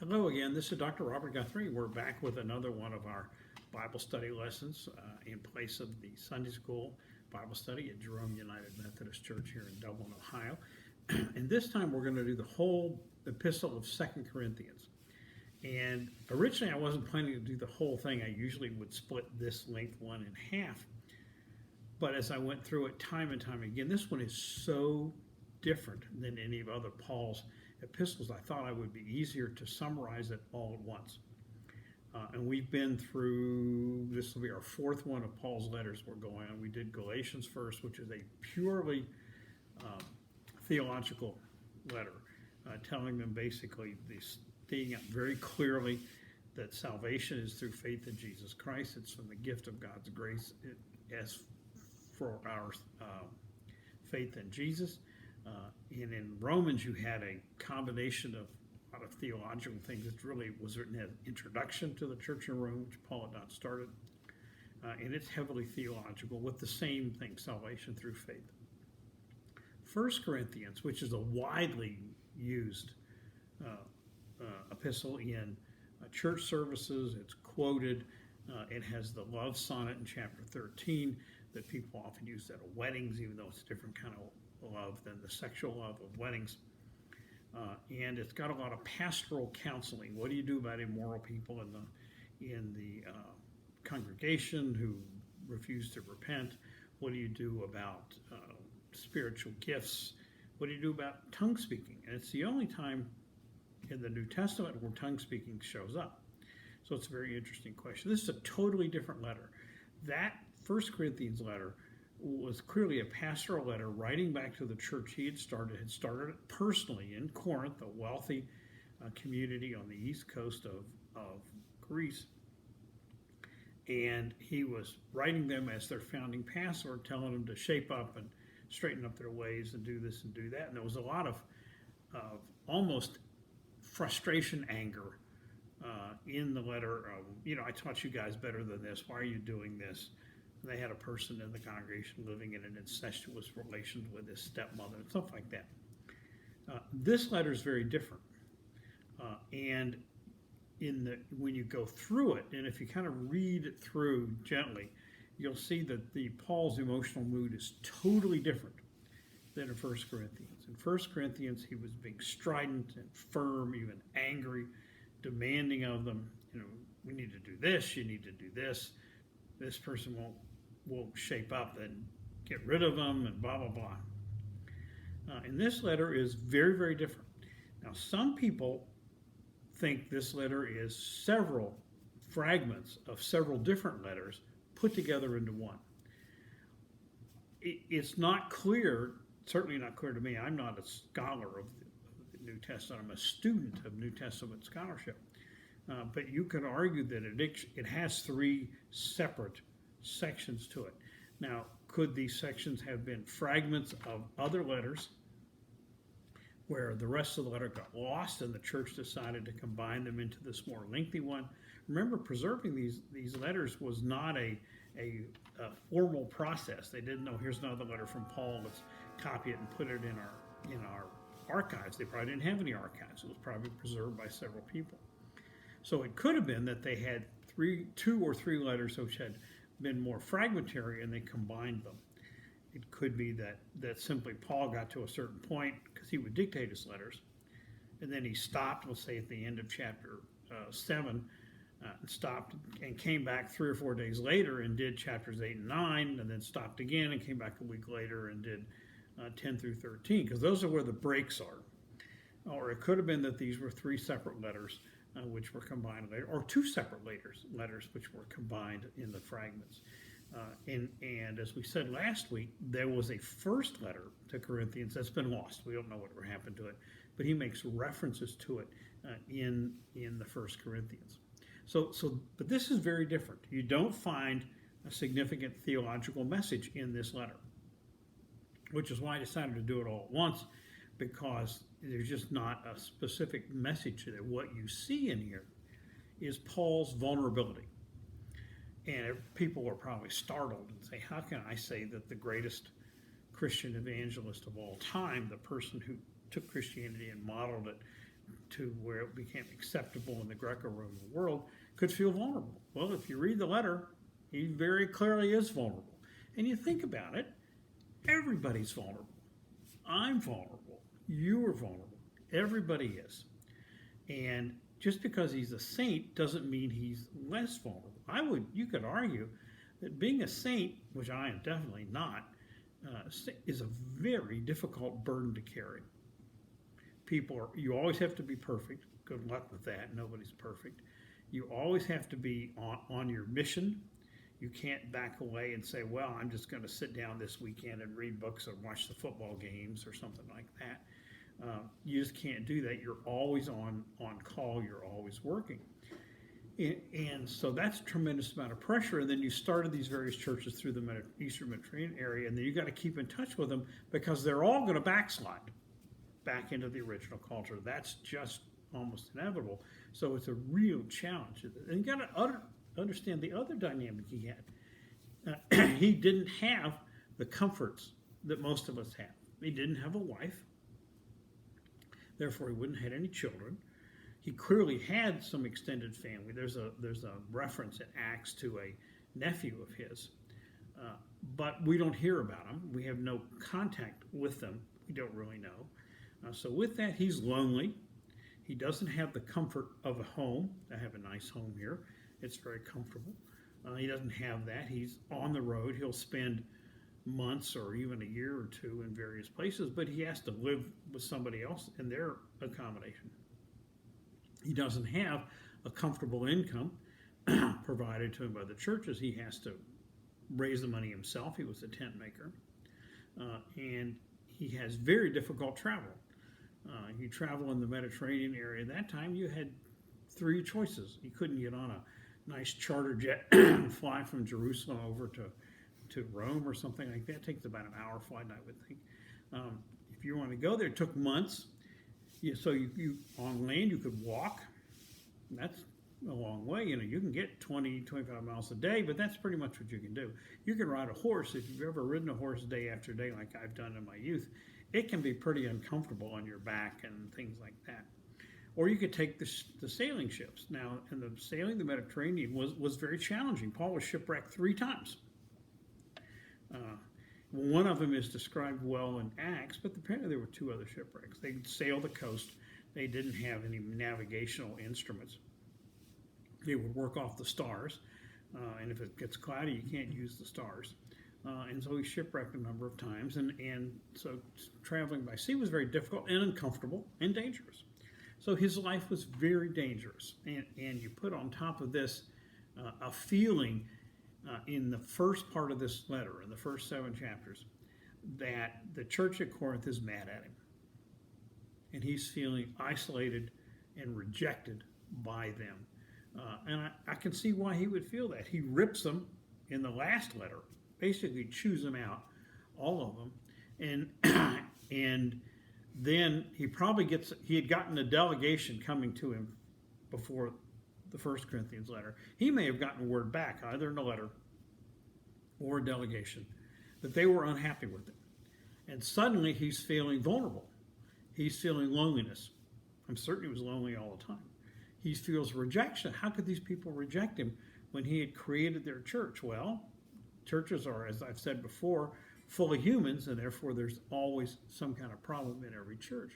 Hello again, this is Dr. Robert Guthrie. We're back with another one of our Bible study lessons in place of the Sunday School Bible study at Jerome United Methodist Church here in Dublin, Ohio. And this time we're going to do the whole epistle of 2 Corinthians. And originally I wasn't planning to do the whole thing. I usually would split this length one in half. But as I went through it time and time again, this one is so different than any of other Paul's epistles. I thought it would be easier to summarize it all at once. And we've been through, this will be our fourth one of Paul's letters we're going on. We did Galatians first, which is a purely theological letter, telling them basically, stating out very clearly that salvation is through faith in Jesus Christ. It's from the gift of God's grace as for our faith in Jesus. And in Romans, you had a combination of a lot of theological things. It really was written as an introduction to the church in Rome, which Paul had not started. And it's heavily theological with the same thing, salvation through faith. 1 Corinthians, which is a widely used epistle in church services, it's quoted. It has the love sonnet in chapter 13 that people often use at weddings, even though it's a different kind of love than the sexual love of weddings. And it's got a lot of pastoral counseling. What do you do about immoral people in the congregation who refuse to repent? What do you do about spiritual gifts? What do you do about tongue speaking? And it's the only time in the New Testament where tongue speaking shows up. So it's a very interesting question. This is a totally different letter. That 1 Corinthians letter was clearly a pastoral letter writing back to the church he had started it personally in Corinth, a wealthy community on the east coast of Greece. And he was writing them as their founding pastor, telling them to shape up and straighten up their ways and do this and do that. And there was a lot of almost frustration, anger in the letter. I taught you guys better than this. Why are you doing this? And they had a person in the congregation living in an incestuous relation with his stepmother and stuff like that. This letter is very different. And when you go through it, and if you kind of read it through gently, you'll see that Paul's emotional mood is totally different than in 1 Corinthians. In 1 Corinthians, he was being strident and firm, even angry, demanding of them, we need to do this, you need to do this. This person won't shape up, and get rid of them, and blah, blah, blah. And this letter is very, very different. Now, some people think this letter is several fragments of several different letters put together into one. It's not clear, certainly not clear to me. I'm not a scholar of the New Testament. I'm a student of New Testament scholarship. But you could argue that it has three separate sections to it. Now, could these sections have been fragments of other letters where the rest of the letter got lost and the church decided to combine them into this more lengthy one? Remember, preserving these letters was not a formal process. They didn't know, here's another letter from Paul, let's copy it and put it in our archives. They probably didn't have any archives. It was probably preserved by several people. So it could have been that they had two or three letters which had been more fragmentary and they combined them. It could be that simply Paul got to a certain point because he would dictate his letters, and then he stopped, let's say at the end of chapter 7, stopped and came back 3 or 4 days later and did chapters 8 and 9, and then stopped again and came back a week later and did 10 through 13, because those are where the breaks are. Or it could have been that these were three separate letters which were combined later, or two separate letters which were combined in the fragments. And as we said last week, there was a first letter to Corinthians that's been lost. We don't know whatever happened to it, but he makes references to it in the 1 Corinthians. But this is very different. You don't find a significant theological message in this letter, which is why I decided to do it all at once, because there's just not a specific message there. What you see in here is Paul's vulnerability. And people are probably startled and say, how can I say that the greatest Christian evangelist of all time, the person who took Christianity and modeled it to where it became acceptable in the Greco-Roman world, could feel vulnerable. Well, if you read the letter, he very clearly is vulnerable. And you think about it, everybody's vulnerable. I'm vulnerable. You are vulnerable. Everybody is. And just because he's a saint doesn't mean he's less vulnerable. You could argue that being a saint, which I am definitely not, is a very difficult burden to carry. You always have to be perfect. Good luck with that. Nobody's perfect. You always have to be on your mission. You can't back away and say, well, I'm just going to sit down this weekend and read books or watch the football games or something like that. You just can't do that. You're always on call. You're always working. And so that's a tremendous amount of pressure. And then you started these various churches through the Eastern Mediterranean area, and then you got to keep in touch with them because they're all going to backslide back into the original culture. That's just almost inevitable. So it's a real challenge. And you got to understand the other dynamic he had. He didn't have the comforts that most of us have. He didn't have a wife. Therefore, he wouldn't have had any children. He clearly had some extended family. There's a reference in Acts to a nephew of his. But we don't hear about him. We have no contact with them. We don't really know. So with that, he's lonely. He doesn't have the comfort of a home. I have a nice home here. It's very comfortable. He doesn't have that. He's on the road. He'll spend months or even a year or two in various places, but he has to live with somebody else in their accommodation. He doesn't have a comfortable income provided to him by the churches. He has to raise the money himself. He was a tent maker. And he has very difficult travel. You travel in the Mediterranean area. At that time, you had three choices. You couldn't get on a nice charter jet and fly from Jerusalem over to Rome or something like that. It takes about an hour flight, I would think. If you want to go there, it took months. So you on land, you could walk. That's a long way. You can get 20, 25 miles a day, but that's pretty much what you can do. You can ride a horse. If you've ever ridden a horse day after day like I've done in my youth, it can be pretty uncomfortable on your back and things like that. Or you could take the sailing ships. Now, and the sailing the Mediterranean was very challenging. Paul was shipwrecked 3 times. One of them is described well in Acts, but apparently there were 2 other shipwrecks. They sailed the coast. They didn't have any navigational instruments. They would work off the stars, and if it gets cloudy, you can't use the stars. And so he shipwrecked a number of times, and so traveling by sea was very difficult and uncomfortable and dangerous. So his life was very dangerous, and you put on top of this a feeling in the first part of this letter, in the first 7 chapters, that the church at Corinth is mad at him. And he's feeling isolated and rejected by them. And I can see why he would feel that. He rips them in the last letter, basically chews them out, all of them. And then he had gotten a delegation coming to him before the First Corinthians letter. He may have gotten word back, either in a letter or a delegation, that they were unhappy with him. And suddenly he's feeling vulnerable. He's feeling loneliness. I'm certain he was lonely all the time. He feels rejection. How could these people reject him when he had created their church? Well, churches are, as I've said before, full of humans, and therefore there's always some kind of problem in every church.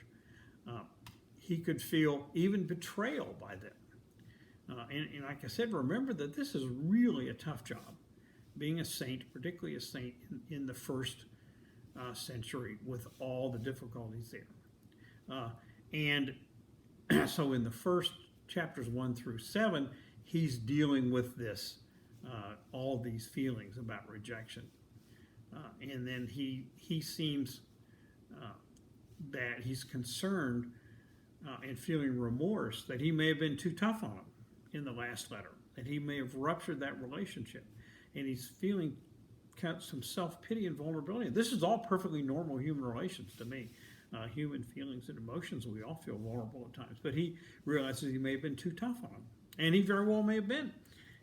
He could feel even betrayal by them. And like I said, remember that this is really a tough job, being a saint, particularly a saint in the first century with all the difficulties there. And so in the first chapters 1 through 7, he's dealing with this, all these feelings about rejection. And then he seems that he's concerned and feeling remorse that he may have been too tough on him in the last letter, that he may have ruptured that relationship. And he's feeling some self-pity and vulnerability. This is all perfectly normal human relations to me. Human feelings and emotions, we all feel vulnerable at times. But he realizes he may have been too tough on him. And he very well may have been.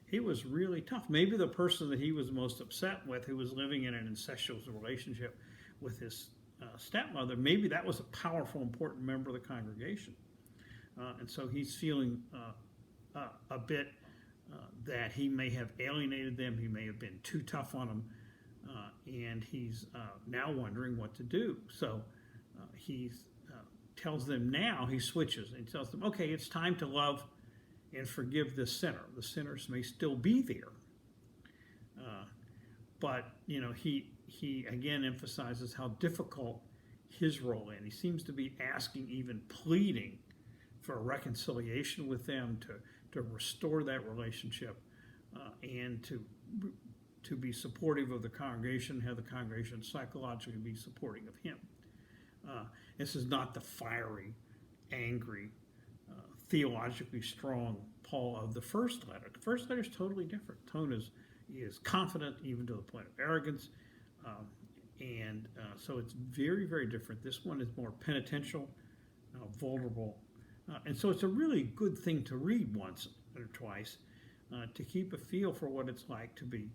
He was really tough. Maybe the person that he was most upset with, who was living in an incestuous relationship with his stepmother, maybe that was a powerful, important member of the congregation. And so he's feeling a bit that he may have alienated them, he may have been too tough on them, and he's now wondering what to do. So he tells them now, he switches and tells them, okay, it's time to love and forgive the sinner. The sinners may still be there. But, he again emphasizes how difficult his role is. He seems to be asking, even pleading for a reconciliation with them, to restore that relationship, and to be supportive of the congregation, have the congregation psychologically be supporting of him. This is not the fiery, angry, theologically strong Paul of the first letter. The first letter is totally different. Tone is confident, even to the point of arrogance, so it's very, very different. This one is more penitential, vulnerable, and so it's a really good thing to read once or twice to keep a feel for what it's like to be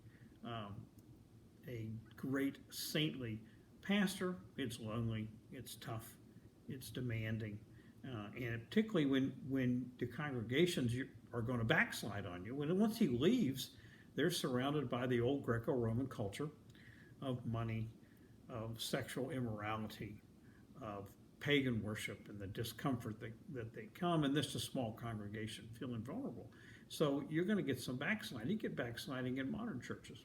a great saintly pastor. It's lonely, it's tough, it's demanding, and particularly when the congregations are going to backslide on you. Once he leaves, they're surrounded by the old Greco-Roman culture of money, of sexual immorality, of pagan worship, and the discomfort that they come, and this is a small congregation feeling vulnerable. So you're going to get some backsliding. You get backsliding in modern churches.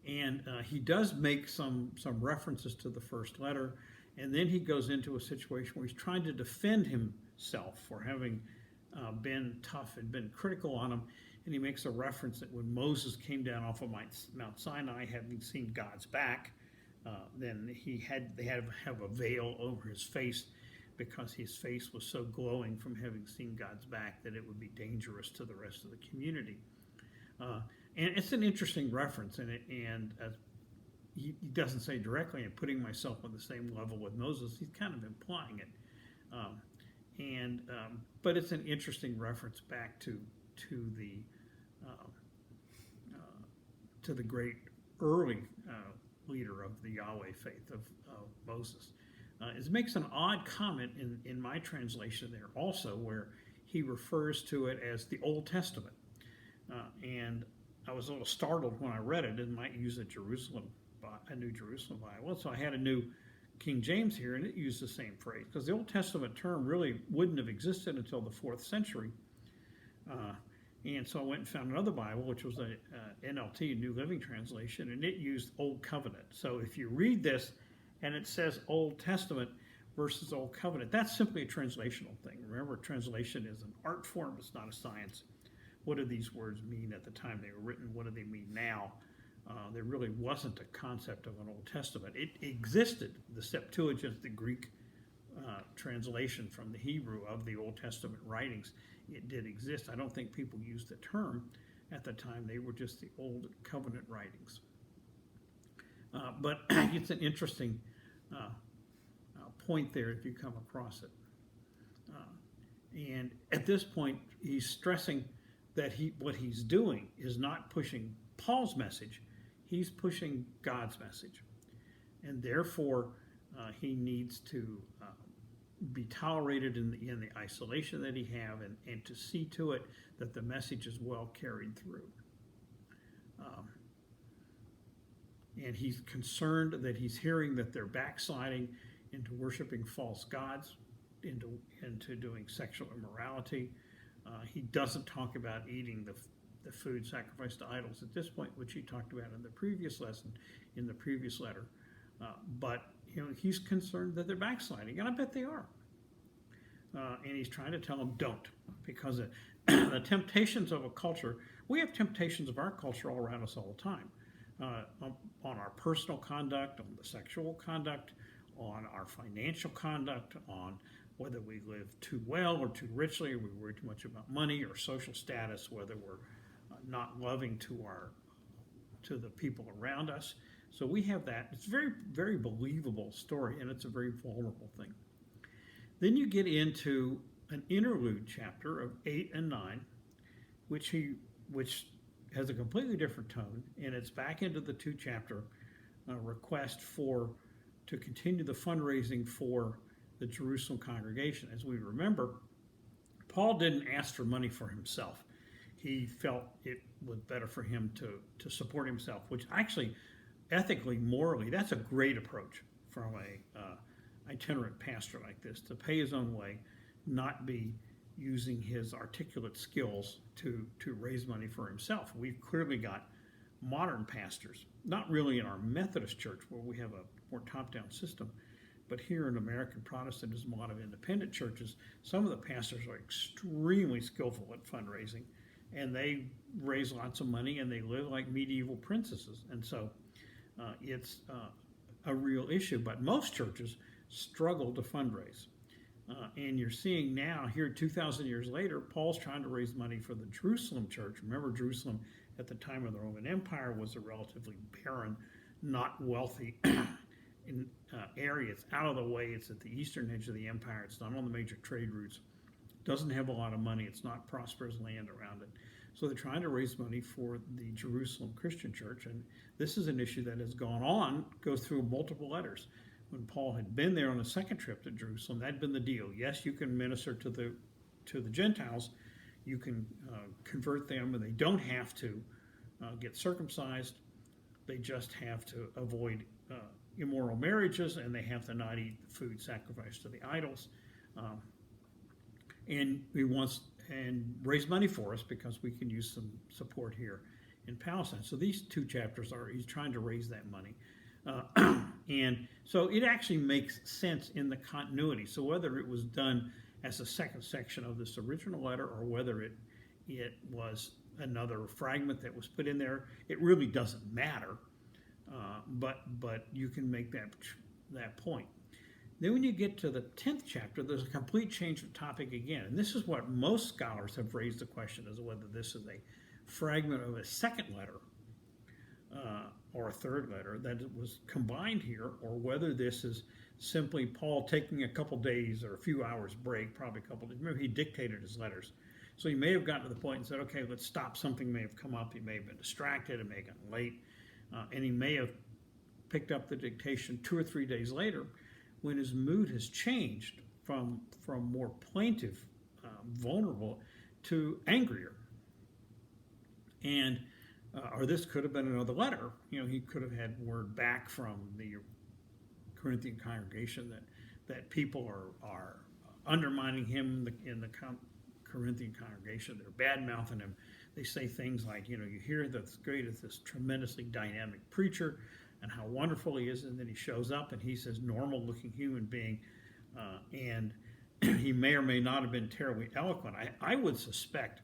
And he does make some references to the first letter, and then he goes into a situation where he's trying to defend himself for having been tough and been critical on him. And he makes a reference that when Moses came down off of Mount Sinai, having seen God's back, then they had to have a veil over his face, because his face was so glowing from having seen God's back that it would be dangerous to the rest of the community. And it's an interesting reference, and he doesn't say directly, "I'm putting myself on the same level with Moses." He's kind of implying it, but it's an interesting reference back to the great early leader of the Yahweh faith of Moses. It makes an odd comment in my translation there also, where he refers to it as the Old Testament. And I was a little startled when I read it. It might use a New Jerusalem Bible. So I had a New King James here, and it used the same phrase, because the Old Testament term really wouldn't have existed until the 4th century. And so I went and found another Bible, which was a NLT, New Living Translation, and it used Old Covenant. So if you read this and it says Old Testament versus Old Covenant, that's simply a translational thing. Remember, translation is an art form, it's not a science. What do these words mean at the time they were written? What do they mean now? There really wasn't a concept of an Old Testament. It existed, the Septuagint, the Greek translation from the Hebrew of the Old Testament writings. It did exist. I don't think people used the term at the time. They were just the Old Covenant writings. But it's an interesting point there if you come across it. And at this point, he's stressing that what he's doing is not pushing Paul's message, he's pushing God's message. And therefore, he needs to be tolerated in the isolation that he have, and to see to it that the message is well carried through. And he's concerned that he's hearing that they're backsliding into worshiping false gods, into doing sexual immorality. He doesn't talk about eating the food sacrificed to idols at this point, which he talked about in the previous lesson, in the previous letter. But he's concerned that they're backsliding, and I bet they are. And he's trying to tell them don't, because the temptations of a culture, we have temptations of our culture all around us all the time, on our personal conduct, on the sexual conduct, on our financial conduct, on whether we live too well or too richly, or we worry too much about money or social status, whether we're not loving to the people around us. So we have that. It's a very, very believable story, and it's a very vulnerable thing. Then you get into an interlude chapter of 8 and 9, which has a completely different tone, and it's back into the 2-chapter request to continue the fundraising for the Jerusalem congregation. As we remember, Paul didn't ask for money for himself. He felt it was better for him to support himself, which actually, ethically, morally, that's a great approach from a itinerant pastor like this, to pay his own way, not be using his articulate skills to raise money for himself. We've clearly got modern pastors, not really in our Methodist church where we have a more top-down system, but here in American Protestantism, a lot of independent churches, some of the pastors are extremely skillful at fundraising, and they raise lots of money and they live like medieval princesses. And so it's a real issue. But most churches struggle to fundraise. And you're seeing now, here 2,000 years later, Paul's trying to raise money for the Jerusalem church. Remember, Jerusalem at the time of the Roman Empire was a relatively barren, not wealthy area. It's out of the way. It's at the eastern edge of the empire. It's not on the major trade routes. Doesn't have a lot of money. It's not prosperous land around it. So they're trying to raise money for the Jerusalem Christian church. And this is an issue that has goes through multiple letters. When Paul had been there on the second trip to Jerusalem, that'd been the deal. Yes, you can minister to the Gentiles. You can convert them, and they don't have to get circumcised. They just have to avoid immoral marriages, and they have to not eat food sacrificed to the idols. And he wants and raise money for us because we can use some support here in Palestine. So these two chapters he's trying to raise that money. And so it actually makes sense in the continuity. So whether it was done as a second section of this original letter or whether it was another fragment that was put in there, it really doesn't matter. But you can make that point. Then when you get to the 10th chapter, there's a complete change of topic again. And this is what most scholars have raised the question as to whether this is a fragment of a second letter or a third letter that was combined here, or whether this is simply Paul taking a couple days or a few hours break, probably a couple days. Remember, he dictated his letters. So he may have gotten to the point and said, okay, let's stop. Something may have come up. He may have been distracted. It may have gotten late. And he may have picked up the dictation 2 or 3 days later when his mood has changed from more plaintive, vulnerable, to angrier. And or this could have been another letter. He could have had word back from the Corinthian congregation that people are undermining him in the Corinthian congregation. They're bad-mouthing him. They say things like, you hear that's great as this tremendously dynamic preacher and how wonderful he is, and then he shows up and he's this normal-looking human being, and he may or may not have been terribly eloquent. I would suspect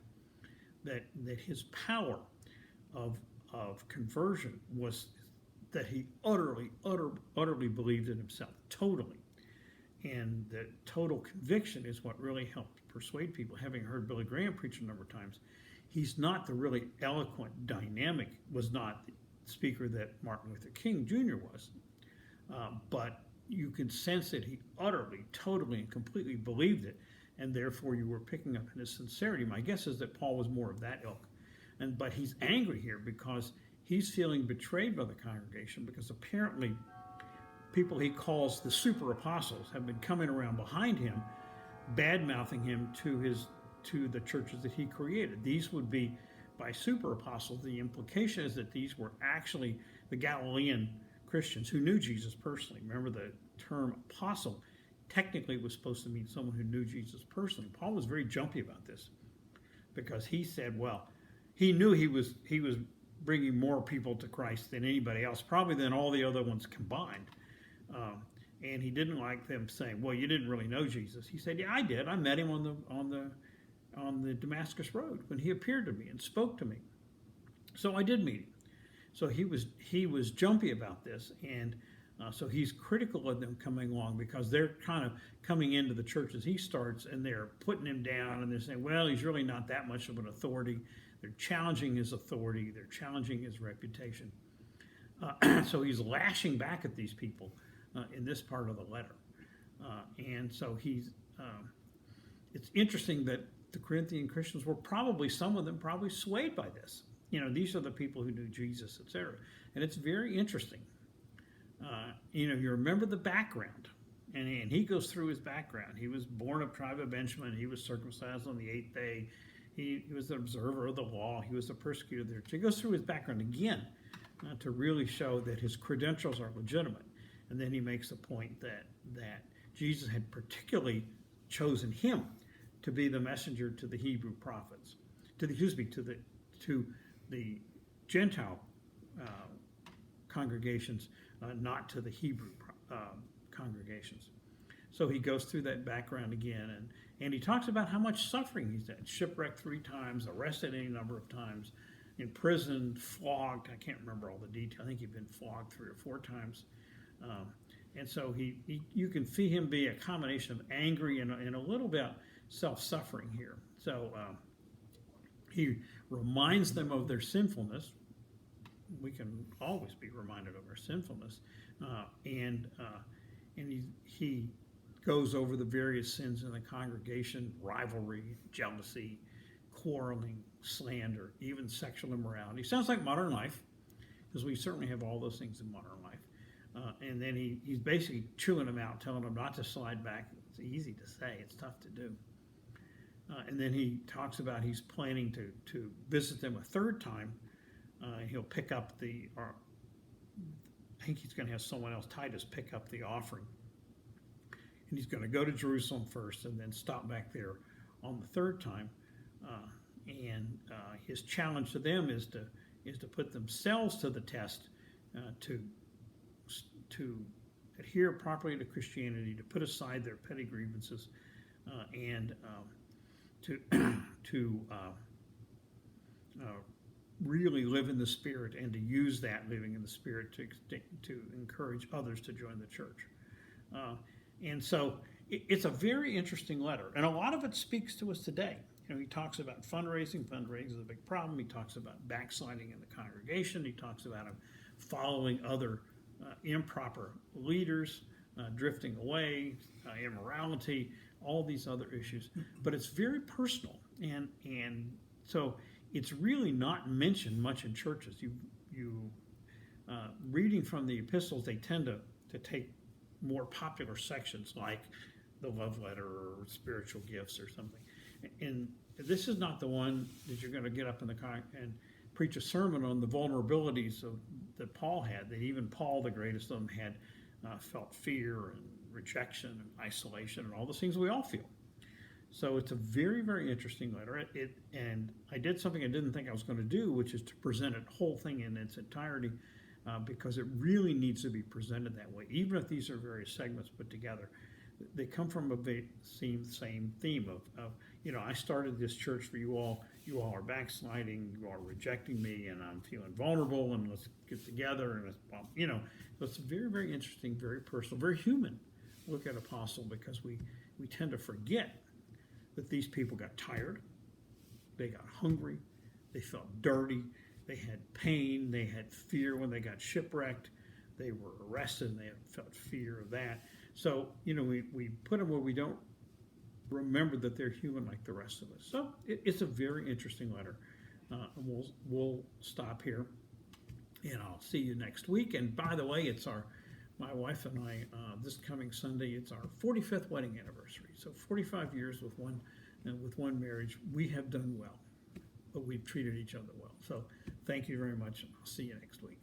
that his power of conversion was that he utterly believed in himself, totally. And that total conviction is what really helped persuade people. Having heard Billy Graham preach a number of times, he's not the really eloquent, dynamic, was not the speaker that Martin Luther King Jr. was. But you can sense that he utterly, totally, and completely believed it, and therefore you were picking up in his sincerity. My guess is that Paul was more of that ilk. But he's angry here because he's feeling betrayed by the congregation, because apparently people he calls the super apostles have been coming around behind him, bad-mouthing him to the churches that he created. These would be, by super apostles, the implication is that these were actually the Galilean Christians who knew Jesus personally. Remember, the term apostle technically was supposed to mean someone who knew Jesus personally. Paul was very jumpy about this because he said, well, he knew he was bringing more people to Christ than anybody else, probably than all the other ones combined. And he didn't like them saying, well, you didn't really know Jesus. He said, yeah, I did. I met him on the Damascus Road when he appeared to me and spoke to me. So I did meet him. So he was jumpy about this, and so he's critical of them coming along because they're kind of coming into the church as he starts, and they're putting him down, and they're saying, well, he's really not that much of an authority. They're challenging his authority. They're challenging his reputation. So he's lashing back at these people in this part of the letter. And so it's interesting that the Corinthian Christians were some of them probably swayed by this. These are the people who knew Jesus, etc. And it's very interesting. You remember the background. And he goes through his background. He was born of tribe of Benjamin. He was circumcised on the 8th day. He was an observer of the law. He was a persecutor there. So he goes through his background again to really show that his credentials are legitimate. And then he makes the point that Jesus had particularly chosen him to be the messenger to the Hebrew prophets, to the Gentile congregations, not to the Hebrew congregations. So he goes through that background again, and he talks about how much suffering he's had. Shipwrecked 3 times, arrested any number of times, imprisoned, flogged. I can't remember all the detail. I think he'd been flogged 3 or 4 times. And so you can see him be a combination of angry and a little bit self-suffering here. So he reminds them of their sinfulness. We can always be reminded of our sinfulness. And he goes over the various sins in the congregation: rivalry, jealousy, quarreling, slander, even sexual immorality. Sounds like modern life, because we certainly have all those things in modern life. And then he's basically chewing them out, telling them not to slide back. It's easy to say, it's tough to do. And then he talks about he's planning to visit them a 3rd time. He'll pick up I think he's going to have someone else, Titus, pick up the offering. And he's going to go to Jerusalem first and then stop back there on the 3rd time. And his challenge to them is to put themselves to the test, to adhere properly to Christianity, to put aside their petty grievances, and to really live in the Spirit, and to use that living in the Spirit to encourage others to join the church. And so it's a very interesting letter, and a lot of it speaks to us today. He talks about fundraising. Fundraising is a big problem. He talks about backsliding in the congregation. He talks about him following other improper leaders, drifting away, immorality, all these other issues. But it's very personal, and so it's really not mentioned much in churches. You reading from the epistles, they tend to take more popular sections like the love letter or spiritual gifts or something. And this is not the one that you're going to get up in the car and preach a sermon on the vulnerabilities that Paul had, that even Paul, the greatest of them, had felt fear and rejection and isolation and all those things we all feel. So it's a very, very interesting letter. And I did something I didn't think I was going to do, which is to present it whole thing in its entirety, because it really needs to be presented that way. Even if these are various segments put together, they come from a same theme of I started this church for you all. You all are backsliding. You are rejecting me, and I'm feeling vulnerable. And let's get together. And so it's very, very interesting, very personal, very human look at Apostle, because we tend to forget that these people got tired, they got hungry, they felt dirty, they had pain, they had fear when they got shipwrecked, they were arrested, and they felt fear of that. So, we put them where we don't remember that they're human like the rest of us. So it's a very interesting letter. We'll stop here, and I'll see you next week. And by the way, my wife and I, this coming Sunday, it's our 45th wedding anniversary. So 45 years with one marriage. We have done well, but we've treated each other well. So thank you very much. I'll see you next week.